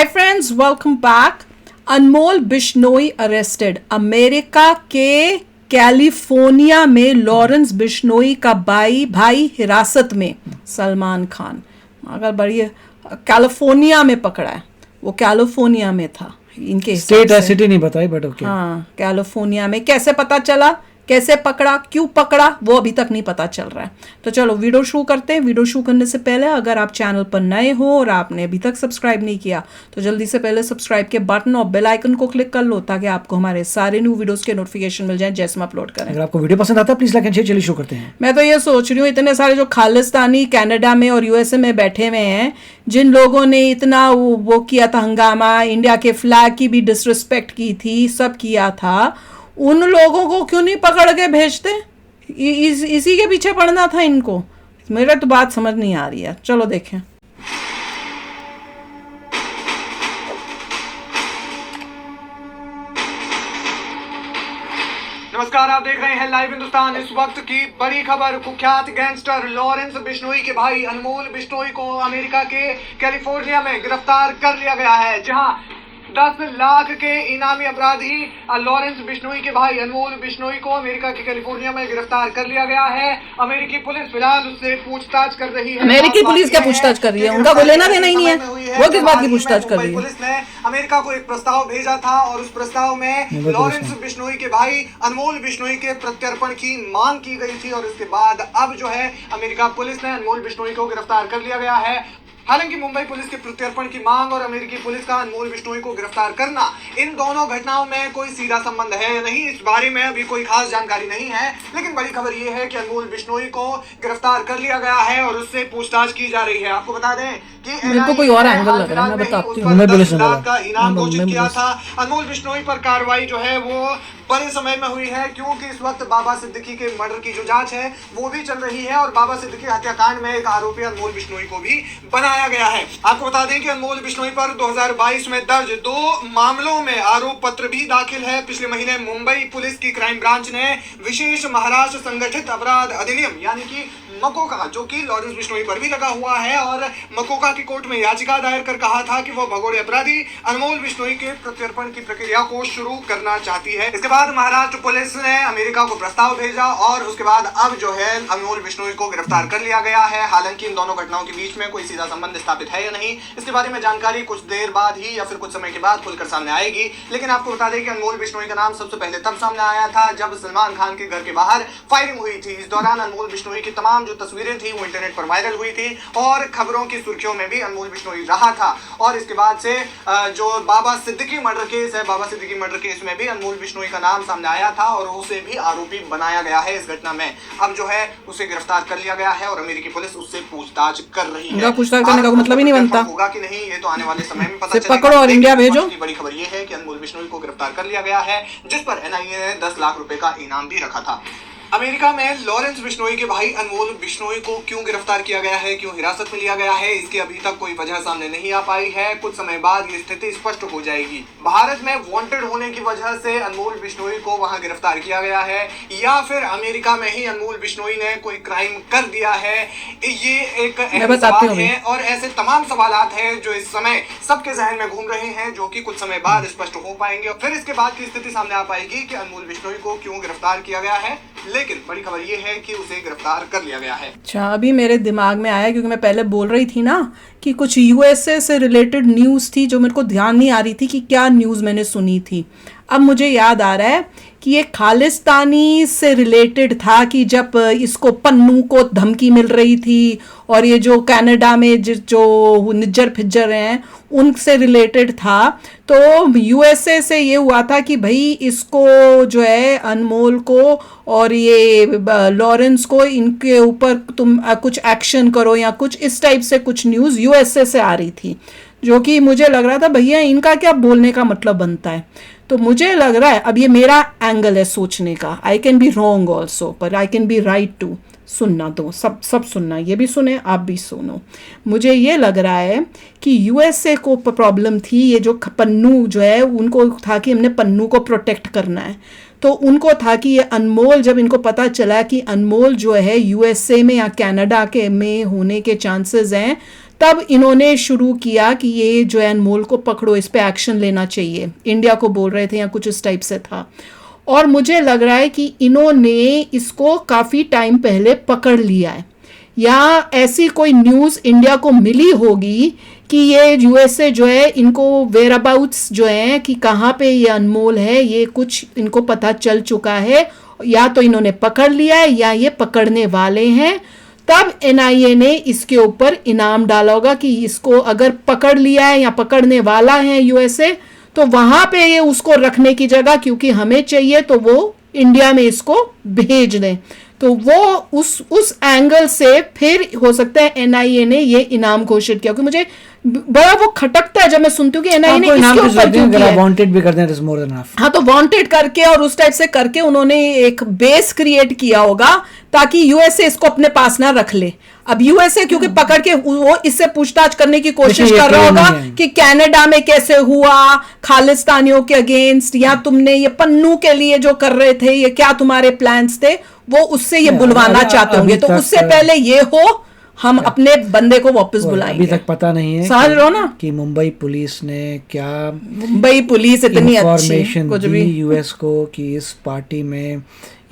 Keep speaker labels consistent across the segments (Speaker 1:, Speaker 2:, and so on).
Speaker 1: हाय friends, welcome back. Anmol Bishnoi arrested. America के California में Lawrence Bishnoi का भाई हिरासत में। सलमान खान अगर बड़ी कैलिफोर्निया में पकड़ा है, वो कैलिफोर्निया में था इनके
Speaker 2: स्टेट है, सिटी नहीं बताई बट ओके।
Speaker 1: हाँ, कैलिफोर्निया में। कैसे पता चला, कैसे पकड़ा, क्यों पकड़ा, वो अभी तक नहीं पता चल रहा है। तो चलो वीडियो शुरू करते हैं। वीडियो शुरू करने से पहले अगर आप चैनल पर नए हो और आपने अभी तक सब्सक्राइब नहीं किया तो जल्दी से पहले सब्सक्राइब के बटन और बेल आइकन को क्लिक कर लो ताकि आपको हमारे सारे न्यू वीडियोस के नोटिफिकेशन मिल जाए जैसे हम अपलोड करें।
Speaker 2: अगर आपको वीडियो पसंद आता है प्लीज लाइक एंड शेयर। चलिए शुरू करते हैं।
Speaker 1: मैं तो ये सोच रही हूँ, इतने सारे जो खालिस्तानी कनाडा में और यूएसए में बैठे हुए हैं, जिन लोगों ने इतना वो किया था हंगामा, इंडिया के फ्लैग की भी डिसरिस्पेक्ट की थी, सब किया था, उन लोगों को क्यों नहीं पकड़ के भेजते? इसी के पीछे पड़ना था इनको। मेरा तो बात समझ नहीं आ रही है। चलो देखें।
Speaker 3: नमस्कार, आप देख रहे हैं लाइव हिंदुस्तान। इस वक्त की बड़ी खबर, कुख्यात गैंगस्टर लॉरेंस बिश्नोई के भाई अनमोल बिश्नोई को अमेरिका के कैलिफोर्निया में गिरफ्तार कर लिया गया है, जहां 10 लाख के इनामी अपराधी लॉरेंस बिश्नोई के भाई अनमोल बिश्नोई को अमेरिका के कैलिफोर्निया में गिरफ्तार कर लिया गया है। अमेरिकी पुलिस फिलहाल उससे पूछताछ कर रही है।
Speaker 1: अमेरिकी पुलिस क्या पूछताछ कर रही है? उनका कोई लेना देना ही नहीं है। वो किस बात की पूछताछ कर रही है?
Speaker 3: पुलिस ने अमेरिका को एक प्रस्ताव भेजा था और उस प्रस्ताव में लॉरेंस बिश्नोई के भाई अनमोल बिश्नोई के प्रत्यर्पण की मांग की गई थी और इसके बाद अब जो है अमेरिका पुलिस ने अनमोल बिश्नोई को गिरफ्तार कर लिया गया है। हालांकि मुंबई पुलिस के प्रत्यर्पण की मांग और अमेरिकी पुलिस का अनमोल बिश्नोई को गिरफ्तार करना, इन दोनों घटनाओं में कोई सीधा संबंध है या नहीं, इस बारे में अभी कोई खास जानकारी नहीं है। लेकिन बड़ी खबर यह है कि अनमोल बिश्नोई को गिरफ्तार कर लिया गया है और उससे पूछताछ की जा रही है। आपको बता दें कि
Speaker 1: मेरे को कोई और एंगल लग रहा है, मैं बताती हूँ।
Speaker 2: मुंबई पुलिस ने
Speaker 3: का इनाम घोषित किया था। अनमोल बिश्नोई पर कार्रवाई जो है वो बड़े समय में हुई है, क्योंकि इस वक्त बाबा सिद्दीकी के मर्डर की जो जांच है वो भी चल रही है और बाबा सिद्दीकी हत्याकांड में एक आरोपी अनमोल बिश्नोई को भी बनाया गया है। आपको बता दें कि अनमोल बिश्नोई पर 2022 में दर्ज 2 मामलों में आरोप पत्र भी दाखिल है। पिछले महीने मुंबई पुलिस की क्राइम ब्रांच ने विशेष महाराष्ट्र संगठित अपराध अधिनियम यानी कि मकोका, जो कि लॉरेंस बिश्नोई पर भी लगा हुआ है, और मकोका की कोर्ट में याचिका दायर कर कहा था कि वो भगोड़े अपराधी अनमोल बिश्नोई के प्रत्यर्पण की प्रक्रिया को शुरू करना चाहती है। इसके बाद महाराष्ट्र पुलिस ने अमेरिका को प्रस्ताव भेजा और उसके बाद अब जो है अनमोल बिश्नोई को गिरफ्तार कर लिया गया है। हालांकि इन दोनों घटनाओं के बीच में कोई सीधा संबंध स्थापित है या नहीं, इसके बारे में जानकारी कुछ देर बाद ही या फिर कुछ समय के बाद खुलकर सामने आएगी। लेकिन आपको बता दें कि अनमोल बिश्नोई का नाम सबसे पहले तब सामने आया था जब सलमान खान के घर के बाहर फायरिंग हुई थी। इस दौरान अनमोल बिश्नोई की तमाम तस्वीरें थी वो इंटरनेट पर वायरल हुई थी और खबरों की सुर्खियों में भी अनमोल बिश्नोई रहा था। और इसके बाद से जो बाबा सिद्दीकी मर्डर केस है, बाबा सिद्दीकी मर्डर केस में भी अनमोल बिश्नोई का नाम सामने आया था और उसे भी आरोपी बनाया गया है इस घटना में। अब जो है उसे गिरफ्तार कर लिया गया है और अमेरिकी पुलिस उससे पूछताछ कर रही है।
Speaker 1: पूछताछ करने का मतलब ही नहीं बनता
Speaker 3: होगा कि नहीं, ये तो आने वाले समय में पता चलेगा।
Speaker 1: पकड़ो और इंडिया भेजो।
Speaker 3: बड़ी खबर ये है कि अनमोल बिश्नोई को गिरफ्तार कर लिया गया है, जिस पर एनआईए ने 10 लाख रुपए का इनाम भी रखा था। अमेरिका में लॉरेंस बिश्नोई के भाई अनमोल बिश्नोई को क्यों गिरफ्तार किया गया है, क्यों हिरासत में लिया गया है, इसकी अभी तक कोई वजह सामने नहीं आ पाई है। कुछ समय बाद ये स्थिति स्पष्ट हो जाएगी। भारत में वांटेड होने की वजह से अनमोल बिश्नोई को वहां गिरफ्तार किया गया है या फिर अमेरिका में ही अनमोल बिश्नोई ने कोई क्राइम कर दिया है, ये एक अहम सवाल है। और ऐसे तमाम सवालात हैं जो इस समय सबके जहन में घूम रहे हैं, जो कि कुछ समय बाद स्पष्ट हो पाएंगे और फिर इसके बाद की स्थिति सामने आ पाएगी कि अनमोल बिश्नोई को क्यों गिरफ्तार किया गया है। लेकिन बड़ी खबर ये है कि उसे गिरफ्तार कर लिया गया है।
Speaker 1: अच्छा, अभी मेरे दिमाग में आया क्योंकि मैं पहले बोल रही थी ना कि कुछ यूएसए से रिलेटेड न्यूज़ थी जो मेरे को ध्यान नहीं आ रही थी कि क्या न्यूज़ मैंने सुनी थी। अब मुझे याद आ रहा है कि ये खालिस्तानी से रिलेटेड था कि जब इसको पन्नू को धमकी मिल रही थी और ये जो कनाडा में जो निज्जर फिज्जर हैं उनसे रिलेटेड था। तो यूएसए से ये हुआ था कि भाई इसको जो है अनमोल को और ये लॉरेंस को इनके ऊपर तुम कुछ एक्शन करो या कुछ इस टाइप से कुछ न्यूज़ यूएसए से आ रही थी, जो कि मुझे लग रहा था भैया इनका क्या बोलने का मतलब बनता है। तो मुझे लग रहा है, अब ये मेरा एंगल है सोचने का, I can be wrong also पर I can be right too. सुनना दो, सब सुनना, ये भी सुने आप भी सुनो। मुझे ये लग रहा है कि यूएसए को प्रॉब्लम थी, ये जो पन्नू जो है उनको था कि हमने पन्नू को प्रोटेक्ट करना है। तो उनको था कि ये अनमोल, जब इनको पता चला कि अनमोल जो है यूएसए में या कनाडा के में होने के चांसेस हैं, तब इन्होंने शुरू किया कि ये जो है अनमोल को पकड़ो, इस पे एक्शन लेना चाहिए, इंडिया को बोल रहे थे या कुछ इस टाइप से था। और मुझे लग रहा है कि इन्होंने इसको काफ़ी टाइम पहले पकड़ लिया है, या ऐसी कोई न्यूज़ इंडिया को मिली होगी कि ये यूएसए जो है इनको वेयर अबाउट्स जो है कि कहाँ पे ये अनमोल है, ये कुछ इनको पता चल चुका है, या तो इन्होंने पकड़ लिया है या ये पकड़ने वाले हैं। तब एनआईए ने इसके ऊपर इनाम डाला होगा कि इसको अगर पकड़ लिया है या पकड़ने वाला है यूएसए, तो वहां पे ये उसको रखने की जगह, क्योंकि हमें चाहिए तो वो इंडिया में इसको भेज दें। तो वो उस एंगल से फिर हो सकता है एनआईए ने ये इनाम घोषित किया, क्योंकि मुझे बड़ा वो खटकता है जब मैं सुनती हूँ कि एनआईए ने इसके ऊपर क्यों किया है।
Speaker 2: वांटेड भी कर दें, it is more than enough.
Speaker 1: हाँ, तो वांटेड करके और उस टाइप से करके उन्होंने एक बेस क्रिएट किया होगा ताकि यूएसए इसको अपने पास ना रख ले। अब यूएसए क्योंकि पकड़ के वो इससे पूछताछ करने की कोशिश कर रहा होगा कि कनाडा में कैसे हुआ खालिस्तानियों के अगेंस्ट, या तुमने ये पन्नू के लिए जो कर रहे थे, ये क्या तुम्हारे प्लान्स थे, वो उससे ये बुलवाना चाहते होंगे। तो उससे पहले ये हो, हम अपने बंदे को वापस बुलाएंगे।
Speaker 2: अभी तक पता नहीं है
Speaker 1: समझ रहे हो ना
Speaker 2: कि मुंबई पुलिस ने क्या
Speaker 1: मुंबई पुलिस इतनी अच्छी कुछ भी
Speaker 2: यूएस को कि इस पार्टी में,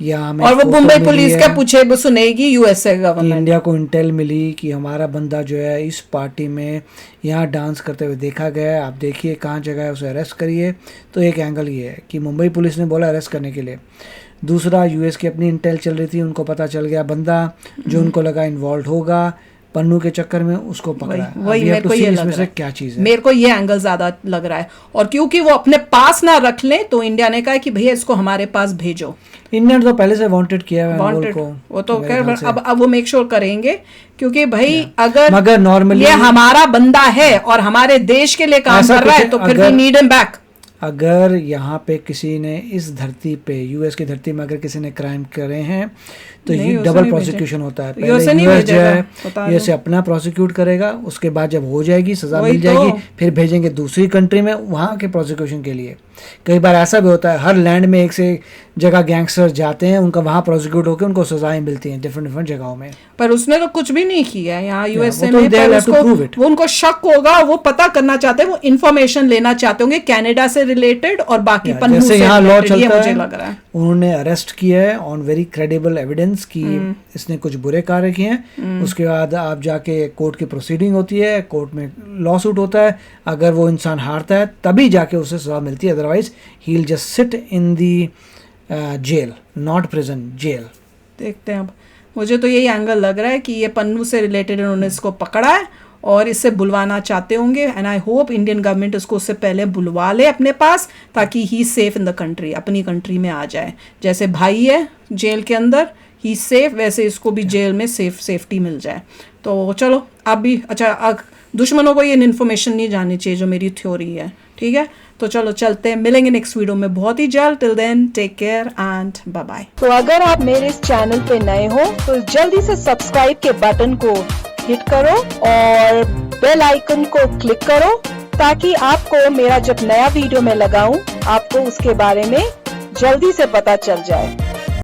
Speaker 2: या हमें
Speaker 1: और वो
Speaker 2: फोटो
Speaker 1: मुंबई
Speaker 2: मिली
Speaker 1: पुलिस
Speaker 2: है
Speaker 1: का पूछे वो सुनेगी यूएसए
Speaker 2: कि
Speaker 1: गवर्नमेंट।
Speaker 2: इंडिया को इंटेल मिली कि हमारा बंदा जो है इस पार्टी में यहाँ डांस करते हुए देखा गया है, आप देखिए कहाँ जगह है, उसे अरेस्ट करिए। तो एक एंगल ये है कि मुंबई पुलिस ने बोला अरेस्ट करने के लिए। दूसरा, यूएस की अपनी इंटेल चल रही थी, उनको पता चल गया बंदा जो उनको लगा इन्वॉल्व होगा पन्नू के चक्कर में, उसको पकड़ा।
Speaker 1: वही मेरे को ये लग रहा है,
Speaker 2: क्या चीज है,
Speaker 1: मेरे को ये एंगल ज्यादा लग रहा है। और क्योंकि वो अपने पास ना रख ले, तो इंडिया ने कहा कि भैया इसको हमारे पास भेजो।
Speaker 2: इंडिया ने तो पहले से वांटेड किया है
Speaker 1: वांटेड
Speaker 2: को,
Speaker 1: वो तो खैर अब वो मेक श्योर करेंगे, क्योंकि भाई अगर
Speaker 2: मगर नॉर्मली
Speaker 1: ये हमारा बंदा है और हमारे देश के लिए काम कर रहा है, तो फिर वी नीड हिम बैक।
Speaker 2: अगर यहाँ पे किसी ने इस धरती पे, यूएस की धरती में अगर किसी ने क्राइम करे हैं तो ये डबल प्रोसिक्यूशन होता है। पहले यूएस जो है यूएस अपना प्रोसिक्यूट करेगा, उसके बाद जब हो जाएगी सजा मिल जाएगी, फिर भेजेंगे दूसरी कंट्री में वहाँ के प्रोसिक्यूशन के लिए। कई बार ऐसा भी होता है, हर लैंड में एक से जगह गैंगस्टर जाते हैं, उनका वहाँ प्रोसिक्यूट होकर उनको सजाएं मिलती हैं डिफरेंट जगहों में।
Speaker 1: पर उसने तो कुछ भी नहीं किया यहाँ यूएसए
Speaker 2: तो
Speaker 1: में। वो उनको शक होगा, वो पता करना चाहते हैं, वो इन्फॉर्मेशन लेना चाहते होंगे कनाडा से रिलेटेड और बाकी पन्नू से
Speaker 2: यहाँ लॉ
Speaker 1: रिलेटेड, ये
Speaker 2: चलता
Speaker 1: मुझे
Speaker 2: है।
Speaker 1: लग रहा है
Speaker 2: उन्होंने अरेस्ट किया है ऑन वेरी क्रेडिबल एविडेंस कि इसने कुछ बुरे कार्य किए हैं। उसके बाद आप जाके कोर्ट की प्रोसीडिंग होती है, कोर्ट में लॉ सूट होता है, अगर वो इंसान हारता है तभी जाके उसे सजा मिलती है, otherwise he will just sit in the jail, not prison, jail.
Speaker 1: देखते हैं अब। मुझे तो यही एंगल लग रहा है कि ये पन्नू से रिलेटेड उन्होंने इसको पकड़ा है और इससे बुलवाना चाहते होंगे, and I hope Indian government इसको उससे पहले बुलवा ले अपने पास, ताकि ही सेफ इन द कंट्री, अपनी कंट्री में आ जाए। जैसे भाई है जेल के अंदर, ही सेफ, वैसे इसको भी जेल में सेफ्टी मिल जाए। तो चलो अब भी अच्छा, दुश्मनों को ये इन्फॉर्मेशन नहीं जाननी चाहिए, जो मेरी थ्योरी है। ठीक है, तो चलो चलते हैं, मिलेंगे नेक्स्ट वीडियो में बहुत ही जल्द। Till then take care and bye bye.
Speaker 4: तो अगर आप मेरे इस चैनल पे नए हो तो जल्दी से सब्सक्राइब के बटन को हिट करो और बेल आइकन को क्लिक करो, ताकि आपको मेरा जब नया वीडियो मैं लगाऊं आपको उसके बारे में जल्दी से पता चल जाए।